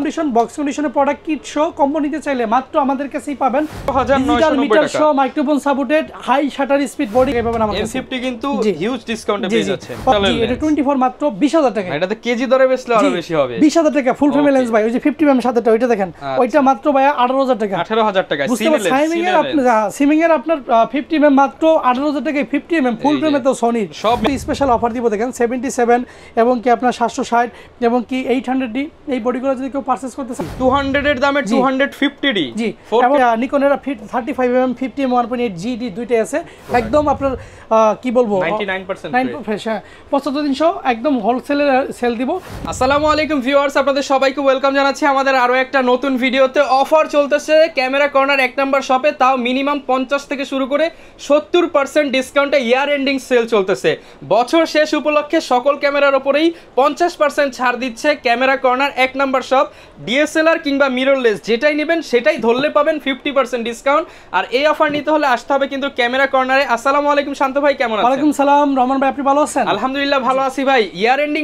Condition box কন্ডিশনের product kit সহ combo নিতে চাইলে মাত্র আমাদের কাছেই পাবেন ডিজিটাল মিটার সহ microphone supported high shutter speed body পাবেন আমাদের কাছে। M50 কিন্তু হিউজ ডিসকাউন্টে পেয়ে যাচ্ছেন। এটা 24 মাত্র 20000 টাকা। এটাতে কেজি দরে বেচলে আরো বেশি হবে। 20000 টাকা ফুল ফ্রেম লেন্স ভাই, ওই যে 50 mm সাথেটা ওইটা দেখেন, ওইটা মাত্র ভাই 18000 টাকা। 18000 টাকা সিমিং এর আপনার 50 mm মাত্র 18000 টাকায় 50 mm ফুল ফ্রেমে তো সনি সব স্পেশাল অফার দিব দেখেন 77 এবং কি আপনার 760 এবং কি 800D এই বডিগুলো যদি কেউ পারচেজ করতে চান 200 এর দামে 250D জি। এবং নিকনের 35 mm 50 mm 1.8 GD দুইটাই আছে একদম আপনার কি বলবো 99% ফ্রেশ। 75300 একদম হোলসেলে সেল দিব। আসসালামু আলাইকুম ভিউয়ার্স, আপনাদের সবাইকে ওয়েলকাম জানাচ্ছি আমাদের আরো একটা নতুন ভিডিওতে। অফার চলতেছে ক্যামেরা কর্নার 1 নাম্বার শপে, তাও মিনিমাম 50 থেকে শুরু করে 70% ডিসকাউন্টে ইয়ার এন্ডিং সেল চলতেছে। বছর শেষ উপলক্ষে সকল ক্যামেরার উপরেই 50% ছাড় দিচ্ছে camera corner 1 number shop. DSLR কিংবা মিররলেস যেটাই নেবেন সেটাই ধরলে পাবেন 50% ডিসকাউন্ট। আর এই অফার নিতে হলে আসতে হবে কিন্তু ক্যামেরা কর্নারে। আসসালামু আলাইকুম শান্ত ভাই, কেমন আছেন? ওয়ালাইকুম সালাম রহমান ভাই, আপনি ভালো আছেন? আলহামদুলিল্লাহ ভালো আছি ভাই। ইয়ার এন্ডিং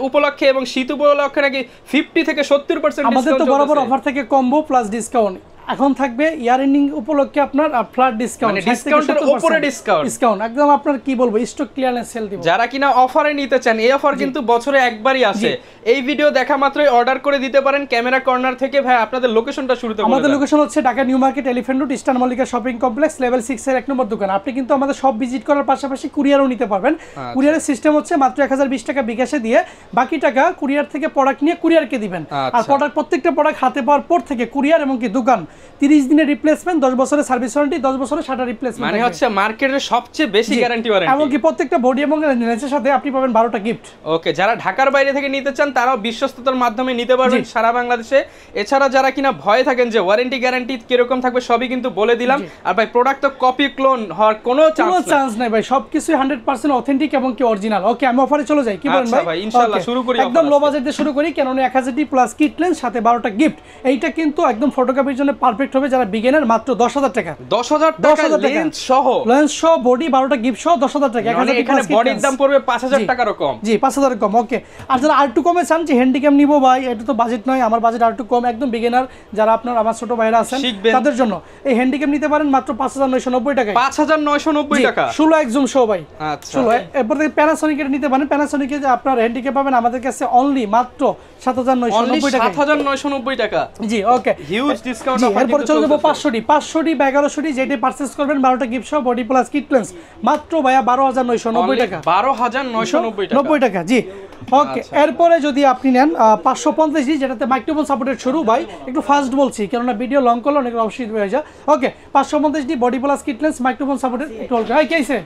উপলক্ষে এবং শীত উপলক্ষে নাকি 50 থেকে 70% আমাদের তো বরাবর অফার থেকে কম্বো প্লাস ডিসকাউন্ট এখন থাকবে ইয়ার এন্ডিং উপলক্ষে আপনার ফ্ল্যাট ডিসকাউন্ট, মানে ডিসকাউন্টের উপরে ডিসকাউন্ট একদম আপনার কি বলবো স্টক ক্লিয়ারেন্স সেল দিব। যারা কিনা অফারে নিতে চান, এই অফার কিন্তু বছরে একবারই আসে। এই ভিডিও দেখা মাত্রই অর্ডার করে দিতে পারেন ক্যামেরা কর্নার থেকে। ভাই আপনাদের লোকেশনটা শুরুতে বলে দেন। আমাদের লোকেশন হচ্ছে Dhaka new market elephant road eastern Mallika shopping complex level 6 এর 1 নম্বর দোকান। আপনি কিন্তু আমাদের সব ভিজিট করার পাশাপাশি কুরিয়ারও নিতে পারবেন। কুরিয়ারের সিস্টেম হচ্ছে মাত্র 1020 টাকা বিকাশে দিয়ে বাকি টাকা কুরিয়ার থেকে প্রোডাক্ট নিয়ে কুরিয়ারকে দিবেন। আর প্রত্যেকটা প্রোডাক্ট হাতে পাওয়ার পর থেকে কুরিয়ার এবং কি দোকান 30 দিনের রিপ্লেসমেন্ট, 10 বছরের সার্ভিস ওয়ারেন্টি, 10 বছরের শাটার রিপ্লেসমেন্ট, মানে হচ্ছে মার্কেটের সবচেয়ে বেশি গ্যারান্টি ওয়ারেন্টি। এমনকি প্রত্যেকটা বডি এবং লেন্সের সাথে আপনি পাবেন 12টা গিফট। ওকে, যারা ঢাকার বাইরে থেকে নিতে চান তারাও বিশ্বস্ততার মাধ্যমে নিতে পারবেন সারা বাংলাদেশে। এছাড়া যারা কিনা ভয় থাকেন যে ওয়ারেন্টি গ্যারান্টি কিরকম থাকবে সবই কিন্তু বলে দিলাম। আর ভাই প্রোডাক্ট তো কপি ক্লোন হওয়ার কোনো চান্স নাই ভাই, সবকিছু 100% অথেন্টিক এবং কি অরিজিনাল। ওকে, আমি অফারে চলে যাই, কি বলেন ভাই? ইনশাআল্লাহ শুরু করি। একদম লো বাজেট দিয়ে শুরু করি, কারণ 1000D প্লাস কিট লেন্স সাথে 12টা গিফট। এইটা কিন্তু একদম ফটোগ্রাফির জন্য পারফেক্ট হবে যারা বিগিনার। মাত্র 10000 টাকা। 10000 টাকা লেন্স সহ বডি 12টা গিফট সহ 10000 টাকা। এখানে বডির দাম পড়বে 5000 টাকারও কম। জি, 5000 কম। ওকে, আর যারা আরেকটু কমে চান যে হ্যান্ডিক্যাম নিবো ভাই, এটা তো বাজেট নয়, আমার বাজেট আরেকটু কম, একদম বিগিনার যারা আপনার আমার ছোট ভাইরা আছেন তাদের জন্য এই হ্যান্ডিক্যাম নিতে পারেন মাত্র 5990 টাকা। 5990 টাকা 16 এক জুম শো ভাই। আচ্ছা, 16। এরপর থেকে প্যানাসোনিকের নিতে পারেন। প্যানাসোনিকে যে আপনার হ্যান্ডিক্যাম পাবেন আমাদের কাছে অনলি মাত্র 7990 টাকা। 7990 টাকা। জি, ওকে, হিউজ ডিসকাউন্ট অফার। এরপর চলে যাব 500D বা 1100D যেটা পারচেজ করবেন 12টা গিফট সহ বডি প্লাস কিট লেন্স মাত্র ভাইয়া 12990 টাকা। 12990 টাকা। জি, ওকে। এরপরে যদি আপনি নেন 550D যেটাতে মাইক্রোফোন সাপোর্টেড শুরু ভাই, একটু ফাস্ট বলছি কারণ ভিডিও লং করলে অনেক অসুবিধা হয়ে যায়। ওকে, 550D body plus kit lens microphone supported একটু হলকা হয় কেসে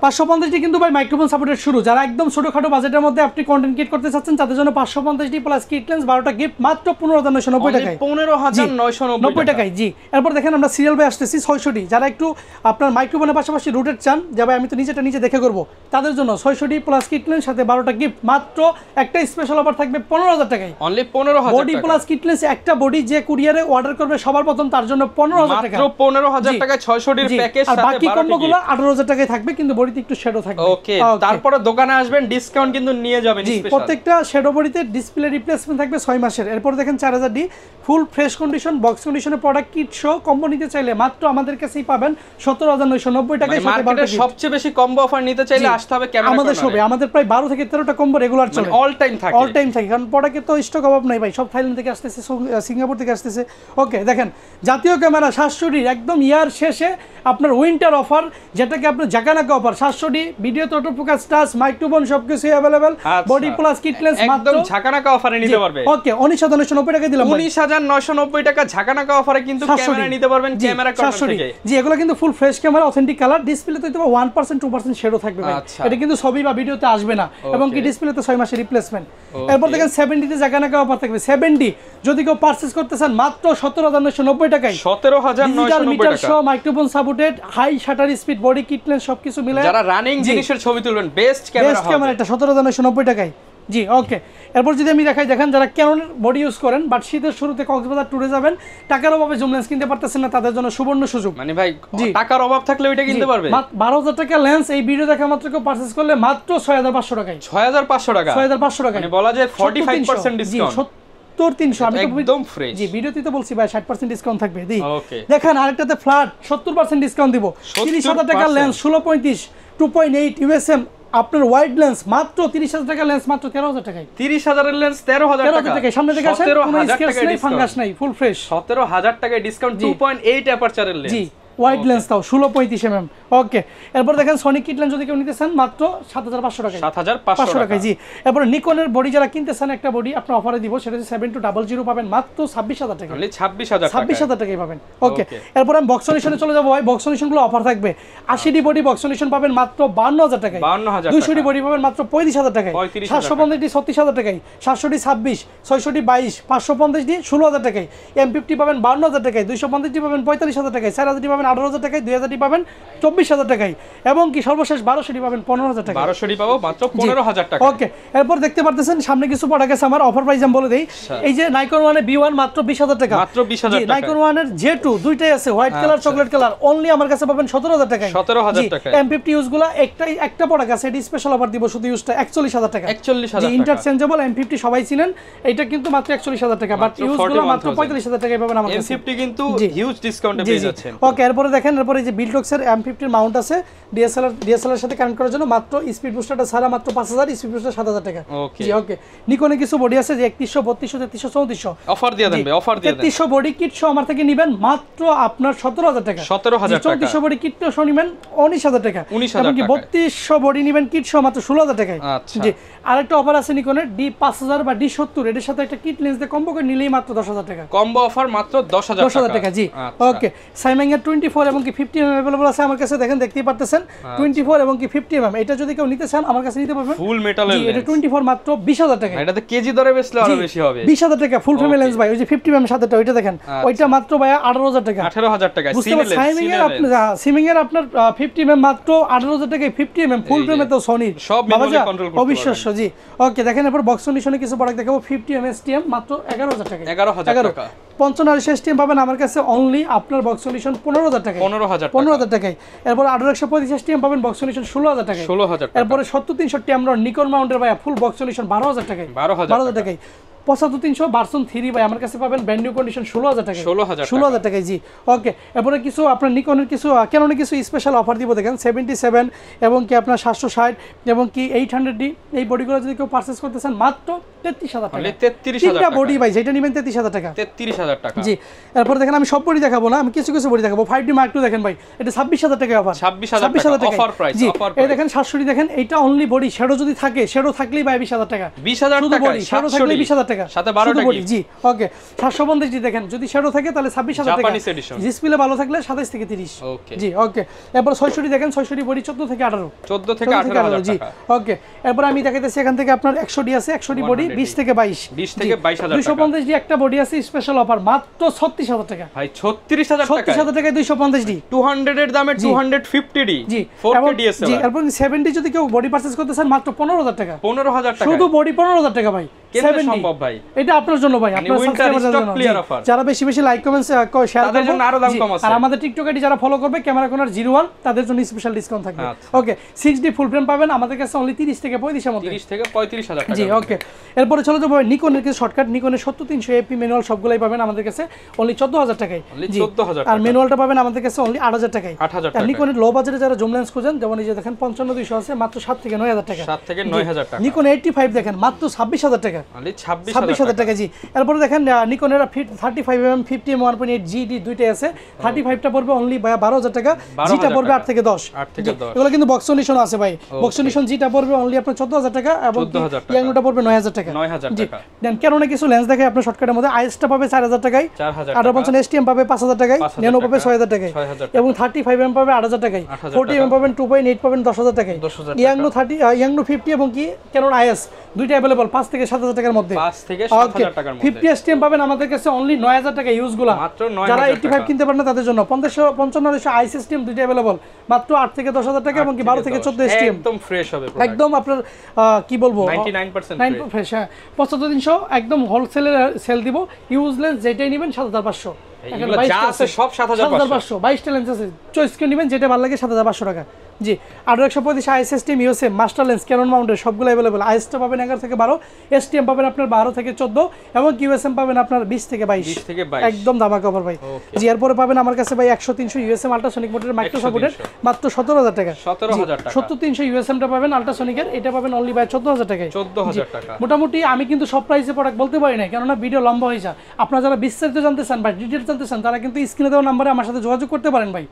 550D কিন্তু ভাই মাইক্রোফোন সাপোর্টেড শুরু। যারা একদম ছোটখাটো বাজেটের মধ্যে আপনি কন্টেন্ট ক্রিয়েট করতে চাচ্ছেন তাদের জন্য 550D প্লাস কিট লেন্স 12টা গিফট মাত্র 15990 টাকায়। 15990 টাকায়। জি, এরপর দেখেন আমরা সিরিয়াল বাই আসতেছি 600D। যারা একটু আপনার মাইক্রোফোনের পাশাপাশি রুটেড চান যে ভাই আমি তো নিজে দেখে করব, তাদের জন্য 600D প্লাস কিট লেন্স সাথে 12টা গিফট মাত্র একটা স্পেশাল অফার থাকবে 15000 টাকায়। অনলি 15000 টাকা। বডি প্লাস কিট লেন্স একটা বডি যে কুরিয়ারে অর্ডার করবে সবার প্রথম তার জন্য 15000 টাকা। মাত্র 15000 টাকায় 600D এর প্যাকেজ সাথে 12টা বাকি কম্বোগুলো 18000 টাকায় থাকবে, কিন্তু বডিতে একটু শ্যাডো থাকবে। ওকে, তারপরে দোকানে আসবেন ডিসকাউন্ট কিন্তু নিয়ে যাবেন স্পেশাল। প্রত্যেকটা শ্যাডো বডিতে ডিসপ্লে রিপ্লেসমেন্ট থাকবে 6 মাসের। এরপর দেখেন 4000D full fresh condition box কন্ডিশনের প্রোডাক্ট কিট সহ কম্বো নিতে চাইলে মাত্র আমাদের কাছেই পাবেন 17990 টাকায়। মার্কেটে সবচেয়ে বেশি কম্বো অফার নিতে চাইলে আসতে হবে ক্যামেরা আমাদের শপে। আমাদের প্রায় 12 থেকে 13টা কম্বো রেগুলার চলে, অল টাইম থাকে, কারণ প্রোডাক্টে তো স্টক অভাব নাই ভাই, সব থাইল্যান্ড থেকে আসতেছে, সিঙ্গাপুর থেকে আসতেছে। ওকে, দেখেন জাতীয় ক্যামেরা 700D একদম ইয়ার শেষে আপনার উইন্টার অফার, যেটাকে আপনার জাকানাকা অফার। 700D ভিডিও তো অটোফোকাস টাচ মাইক্রোফোন সবকিছু available, body plus kit lens মাত্র একদম ঝাঁকানাকা অফারে নিতে পারবে। ওকে, 19990 টাকা দিলাম। 19990 টাকা ঝাঁকানাকা অফারে কিন্তু ক্যামেরা নিতে পারবেন ক্যামেরা কর্নার থেকে। জি, এগুলো কিন্তু full fresh camera, authentic colour, ডিসপ্লেতে তো 1% 2% শ্যাডো থাকবে ভাই। এটা কিন্তু ছবি বা ভিডিওতে আসবে না, এবং কি ডিসপ্লেতে 6 মাসের রিপ্লেসমেন্ট। এরপর দেখেন 70 তে ঝাঁকানাকা অফার থাকবে। 70 যদি কেউ পারচেজ করতে চান মাত্র 17990 টাকায়। 17990 টাকা microphone supported high shutter speed body kit lens সবকিছু মিলে যারা রানিং জিনিসের ছবি তুলবেন বেস্ট ক্যামেরা এটা 17990 টাকায়। জি, ওকে। এরপর যদি আমি দেখাই, দেখেন যারা ক্যাননের বডি ইউজ করেন বাট শীতের শুরুতে কক্সবাজার ট্যুরে যাবেন, টাকার অভাবে জুম লেন্স কিনতে পারতেছেন না, তাদের জন্য সুবর্ণ সুযোগ। মানে ভাই টাকার অভাব থাকলে ওইটা কিনতে পারবে। 12000 টাকা লেন্স এই ভিডিও দেখা মাত্র কেউ পারচেজ করলে মাত্র 6500 টাকায়। 6500 টাকা 6500 টাকা, মানে বলা যায় 45% ডিসকাউন্ট। ৭০,৩০০ আমি তো একদম ফ্রেশ। জি ভিডিওতে তো বলছি ভাই 60% ডিসকাউন্ট থাকবে দি ওকে দেখেন আরেকটাতে ফ্ল্যাট 70% ডিসকাউন্ট দিব ৩০,০০০ টাকার লেন্স ১৬35 2.8 ইউএসএম আপনার ওয়াইড লেন্স মাত্র ৩০,০০০ টাকার লেন্স মাত্র ১৩,০০০ টাকায় ৩০,০০০ এর লেন্স ১৩,০০০ টাকা সামনে থেকে আসেন কোনো স্কেচ নাই ফাঙ্গাস নাই ফুল ফ্রেশ ১৭,০০০ টাকায় ডিসকাউন্ট 2.8 অ্যাপারচারের লেন্স জি ওয়াইড লেন্স তাও 1635 mm ওকে এরপর দেখেন সনি কিট লেন্স যদি কেউ নিতে চান মাত্র ৭৫০০ টাকায় ৭৫০০ টাকায় জি এরপর নিকনের বডি যারা কিনতে চান একটা বডি আপনি অফারে দিব সেটা হচ্ছে 7200 পাবেন মাত্র ২৬,০০০ টাকা অনলি ২৬,০০০ টাকা ২৬,০০০ টাকায় পাবেন ওকে এরপর আমি বক্স সলিউশনে চলে যাব ভাই বক্স সলিউশনগুলো অফার থাকবে 80 ডি বডি বক্স সলিউশন পাবেন মাত্র ৫২,০০০ টাকায় ৫২,০০০ 200 ডি বডি পাবেন মাত্র ৩৫,০০০ টাকায় 750 ডি ৩৬,০০০ টাকায় 700 ডি ২৬ 600 ডি ২২ 550 ডি ১৬,০০০ টাকায় M50 পাবেন ৫২,০০০ টাকায় 250 ডি পাবেন ৪৫,০০০ টাকায় ৪০০০ ডি পাবেন ১৮,০০০ টাকায় ২০০০ ডি পাবেন ২৪,০০০ টাকায় এবং কি সর্বশেষ ১২০০ ডি পাবেন ১৫,০০০ টাকায় ১২০০ ডি পাবো মাত্র ১৫,০০০ টাকা ওকে এরপর দেখতে পারতেছেন সামনে কিছু প্রোডাক্ট আছে আমার অফার প্রাইস আমি বলে দেই এই যে নাইকন ওয়ান B1 মাত্র ২০,০০০ টাকা মাত্র ২০,০০০ টাকা নাইকন ওয়ান এর J2 দুইটাই আছে white colour chocolate colour only আমার কাছে পাবেন ১৭,০০০ টাকায় ১৭,০০০ টাকায় M50 ইউজ গুলো একটা প্রোডাক্ট আছে এটি স্পেশাল অফার দিব শুধু ইউজটা ৪১,০০০ টাকা ৪১,০০০ জি টাকা ইন্টারচেঞ্জেবল M50 সবাই চিনেন এটা কিন্তু মাত্র ৪১,০০০ টাকা বাট ইউজ গুলো মাত্র ৪৫,০০০ টাকায় পাবেন আমার কাছে M50 কিন্তু হিউজ ডিসকাউন্টে পেয়ে যাচ্ছেন ওকে এরপরে দেখেন এরপরে যে বিল্টক্স এর M50 এর মাউন্ট আছে DSLR এর সাথে কানেক্ট করার জন্য মাত্র স্পিড বুস্টারটা ছাড়া মাত্র ৫০০০ স্পিড বুস্টার ৭০০০ টাকা ওকে জি ওকে নিকনে কিছু বডি আছে যে ৩১০০ ৩২০০ ৩৩০০ ৩৪০০ অফার দিয়ে দেন ভাই অফার দিয়ে দেন ৩৩০০ বডি কিট সহ আমার থেকে নেবেন মাত্র আপনার ১৭,০০০ টাকা ১৭,০০০ টাকা ৩৪০০ বডি কিট সহ নেবেন ১৯,০০০ টাকা ১৯,০০০ এমনকি টাকা ৩২০০ বডি নেবেন কিট সহ মাত্র ১৬,০০০ টাকায় আচ্ছা জি আরেকটা অফার আছে নিকনের D5000 বা D70 এর সাথে একটা কিট লেন্স দিয়ে কম্বো করে নিলেই মাত্র ১০,০০০ টাকা কম্বো অফার মাত্র ১০,০০০ টাকা জি ওকে সাইমাং এর 24 এবং কি 50 mm अवेलेबल আছে আমার কাছে দেখেন দেখতেই পারতেছেন 24 এবং কি 50 mm এটা যদি কেউ নিতে চান আমার কাছে নিতে পারবেন ফুল মেটালের জি এটা 24 মাত্র ২০,০০০ টাকা এটাতে কেজি দরে বেচলে আরো বেশি হবে ২০,০০০ টাকা ফুল ফ্রেম লেন্স ভাই ওই যে 50 mm সাথেটা ওইটা দেখেন ওইটা মাত্র ভাই ১৮,০০০ টাকা ১৮,০০০ টাকা সাইমিং এর আপনার সিমিং এর আপনার 50 mm মাত্র ১৮,০০০ টাকায় 50 mm ফুল ফ্রেমে তো সনি সব ম্যানুয়ালি কন্ট্রোল করতে অবিশ্বাস্য জি ওকে দেখেন এরপর বক্স কন্ডিশনে কিছু প্রোডাক্ট দেখাবো 50 mm STM মাত্র ১১,০০০ টাকা ১১,০০০ টাকা 55 STM পাবেন আমার কাছে অনলি আপনার বক্স সলিউশন ১৫,০০০ টাকা ১৫,০০০ টাকায় এরপর ১৮,১২৫ STM পাবেন বক্স সলিউশন ১৬,০০০ টাকায় ১৬,০০০ টাকা এরপরে ৭০,৩০০ ট্যামরন নিকন মাউন্টের ভাই ফুল বক্স সলিউশন ১২,০০০ টাকায় ১২,০০০ টাকায় ৭৫,৩০০ ভার্সন 3 ভাই আমার কাছে পাবেন ব্র্যান্ড নিউ কন্ডিশন ১৬,০০০ টাকায় ১৬,০০০ টাকায় জি ওকে এরপরে কিছু আপনার নিকনের কিছু ক্যাননের কিছু স্পেশাল অফার দিব দেখেন 77 এবং কি আপনার ৭৬০ এবং কি 800D এই বডিগুলো যদি কেউ পারচেজ করতে চান মাত্র ৩৩,০০০ টাকা ৩৩,০০০ টাকা বডি ভাই যেটা নেবেন ৩৩,০০০ টাকা ৩৩,০০০ টাকা জি এরপর দেখেন আমি সব বডি দেখাবো না আমি কিছু কিছু বডি দেখাবো 5D Mark II দেখেন ভাই এটা ২৬,০০০ টাকা অফার ২৬,০০০ টাকা অফার প্রাইস জি অফার এই দেখেন ৭০০ দেখেন এটা অনলি বডি শ্যাডো যদি থাকে শ্যাডো থাকলেই ভাই ২০,০০০ টাকা ২০,০০০ টাকা শ্যাডো থাকলে ২০,০০০ টাকা সাথে 12টা কি জি ওকে ৭৫০ জি দেখেন যদি শ্যাডো থাকে তাহলে ২৬,০০০ টাকা জাপানিজ এডিশন ডিসপ্লে ভালো থাকলে ২৭ থেকে ৩০ ওকে জি ওকে এরপর ৬০০ দেখেন ৬০০ বডি ১৪ থেকে ১৮ ১৪ থেকে ১৮,০০০ জি টাকা ওকে এরপর আমি দেখাইতেছি এখান থেকে আপনার ১০০ আছে ১০০ বডি ২০ থেকে ২২ 20 থেকে 22,০০০ টাকা ২৫০ একটা বডি আছে স্পেশাল অফার মাত্র ৩৬,০০০ টাকা ভাই ৩৬,০০০ টাকা ৩৬,০০০ টাকায় ২৫০ ডি 200 এর দামে 250D জি 4K DSLR জি এরপর 70 যদি কেউ বডি পারচেজ করতে চান মাত্র ১৫,০০০ টাকা ১৫,০০০ টাকা শুধু বডি ১৫,০০০ টাকা ভাই কেমনে সম্ভব ভাই এটা আপনার জন্য ভাই আপনার সাবস্ক্রাইবারদের জন্য যারা বেশি বেশি লাইক কমেন্টস শেয়ার তাদের জন্য আরো দাম কম আছে আর আমাদের টিকটক আইডি যারা ফলো করবে ক্যামেরা কোনার 01 তাদের জন্য স্পেশাল ডিসকাউন্ট থাকবে ওকে 6D ফুল ফ্রেম পাবেন আমাদের কাছে অনলি 30 থেকে 35 এর মধ্যে 30 থেকে ৩৫,০০০ টাকা জি ওকে এরপর চলে যাব নিকনের কিছু শর্টকাট নিকনের ৭০৩০০ এপি ম্যানুয়াল সবগুলাই পাবেন আমাদের কাছে অনলি ১৪,০০০ টাকায় জি ১৪,০০০ আর ম্যানুয়ালটা পাবেন আমাদের কাছে অনলি ৮,০০০ টাকায় ৮,০০০ আর নিকনের লো বাজেটে যারা জুম লেন্স খোঁজেন যেমন এই যে দেখেন ৫৫-২০০ আছে মাত্র ৭ থেকে ৯,০০০ টাকা ৭ থেকে ৯,০০০ টাকা নিকন 85 দেখেন মাত্র ২৬,০০০ টাকা অনলি ২৬,০০০ টাকা জি এরপর দেখেন নিকনের 35mm 50mm 1.8 GD দুইটাই আছে 35টা পড়বে অনলি ১২,০০০ টাকা জিটা পড়বে ৮ থেকে ১০ এগুলো কিন্তু বক্স কন্ডিশন আছে ভাই বক্স কন্ডিশন জিটা পড়বে অনলি আপনার ১৪,০০০ টাকা এবং ইয়াংটা পড়বে ৯,০০০ টাকা ৯,০০০ টাকা দেন কেননা কিছু লেন্স দেখে আপনার শর্টকাটের মধ্যে আইএসটা পাবে ৪,০০০ টাকায় 58 STM পাবে ৫,০০০ টাকায় ন্যানো পাবে ৬,০০০ টাকায় এবং 35mm পাবে ৮,০০০ টাকায় 40mm পাবেন 2.8 পাবেন 10,০০০ টাকায় ইয়াংনো 50 এবং কি কেনন আইএস দুইটা अवेलेबल ৫ থেকে ৭,০০০ টাকার মধ্যে ৫ থেকে ৭,০০০ টাকার মধ্যে 50 STM পাবেন আমাদের কাছে অনলি ৯,০০০ টাকা ইউজগুলো মাত্র ৯,০০০ যারা 85 কিনতে পারেন না তাদের জন্য 55 আইএস সিস্টেম দুইটা अवेलेबल মাত্র ৮ থেকে ১০,০০০ টাকা এবং কি 12 থেকে 14 STM একদম ফ্রেশ হবে একদম আপনার কি বলবো 99% ফ্রেশ ৭৫৩০০ একদম হোলসেলে সেল দিব ইউজলেস যেটাই নেবেন ৭৫০০ এগুলো যা আছে সব ৭৫০০ 22টা লেন্স আছে চয়েস করে নেবেন যেটা ভালো লাগে ৭৫০০ টাকা জি 8135 ISSTM USM master lens Canon মাউন্টের সবগুলো अवेलेबल। আইএসটা পাবেন 11 থেকে 12, এসটিএম পাবেন আপনার 12 থেকে 14 এবং কিউএসএম পাবেন আপনার 20 থেকে 22 একদম ধামাকা অফার ভাই। জি এরপরে পাবেন আমার কাছে ভাই 100-300 ইউএসএম আল্ট্রাসনিক মোটরের মাইক্রো সাপোর্টের মাত্র 17000 টাকা। 17000 টাকা 70-300 ইউএসএমটা পাবেন আল্ট্রাসনিকের, এটা পাবেন অনলি ভাই 14000 টাকায়। 14000 টাকা। মোটামুটি আমি কিন্তু সব প্রাইসে প্রোডাক্ট বলতে পারি না, কেননা ভিডিও লম্বা হয়ে যায়। আপনারা যারা বিস্তারিত জানতে চান বা ডিটেইলস জানতে চান তারা কিন্তু স্ক্রিনে দেওয়া নম্বরে আমার সাথে যোগাযোগ করতে পারেন ভাই।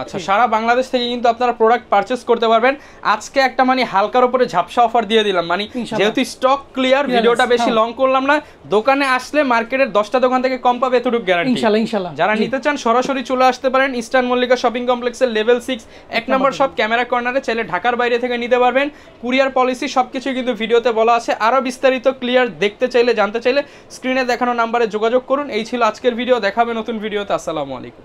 আচ্ছা সারা বাংলাদেশ থেকে কিন্তু আপনারা প্রোডাক্ট পারচেজ করতে পারবেন। আজকে একটা মানে হালকার উপরে ঝাপসা অফার দিয়ে দিলাম, মানে যেহেতু স্টক ক্লিয়ার, ভিডিওটা বেশি লং করলাম না। দোকানে আসলে মার্কেটের 10টা দোকান থেকে কম পাবে এতটুকু গ্যারান্টি ইনশাআল্লাহ। যারা নিতে চান সরাসরি চলে আসতে পারেন ইস্টার্ন মল্লিকা শপিং কমপ্লেক্সের লেভেল 6 এক নম্বর শপ ক্যামেরা কর্নারে। চাইলে ঢাকার বাইরে থেকে নিতে পারবেন। কুরিয়ার পলিসি সবকিছু কিন্তু ভিডিওতে বলা আছে। আরো বিস্তারিত ক্লিয়ার দেখতে চাইলে জানতে চাইলে স্ক্রিনে দেখানো নম্বরে যোগাযোগ করুন। এই ছিল আজকের ভিডিও, দেখাবে নতুন ভিডিওতে। আসসালামু আলাইকুম।